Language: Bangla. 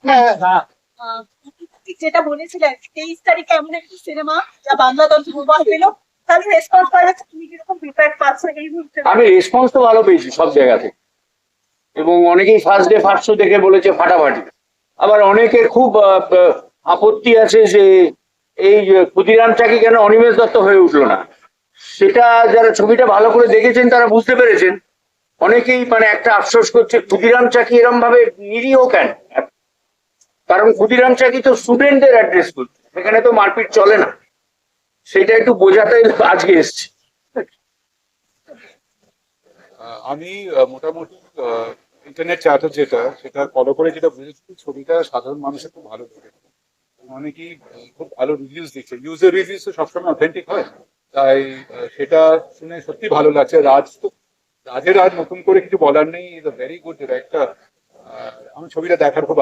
হ্যাঁ, আহ, যেটা বলেছিলেন 23 তারিখে এমন একটা সিনেমা যা বাংলা দল দুর্বল পেল, তাহলে রেসপন্স পাওয়া যাচ্ছে, তুমি কিরকম ফিডব্যাক পাচ্ছ এই মুহূর্তে? আমি রেসপন্স তো ভালো পেয়েছি সব জায়গা থেকে, এবং অনেকেই ফার্স্ট ডে ফার্স্ট শো দেখে বলেছে ফাটাফাটি। আবার অনেকের খুব আপত্তি আছে যে এই যে ক্ষুদিরাম চাকি কেন অনিমেষ দত্ত হয়ে উঠলো না। সেটা যারা ছবিটা ভালো করে দেখেছেন তারা বুঝতে পেরেছেন। অনেকেই মানে একটা আফসোস করছে ক্ষুদিরাম চাকি এরম ভাবে নিরীহ কেন, কারণ ক্ষুদিরাম চাকি তো স্টুডেন্টদের অ্যাড্রেস করছে, সেখানে তো মারপিট চলে না। সেটা একটু বোঝাতে আজকে এসছে। আমি মোটামুটি ইন্টারনেট চ্যাটার যেটা সেটা ফলো করে যেটা বুঝেছি, ছবিটা সাধারণ মানুষের খুব ভালো লেগেছে। অনেকেই খুব ভালো রিভিউজ দিচ্ছে, ইউজার রিভিউজ তো সবসময় অথেন্টিক হয়, তাই সেটা শুনে সত্যি ভালো লাগছে। রাজের আর নতুন করে কিছু বলার নেই, is a very good director. আমার ছবিটা দেখার খুব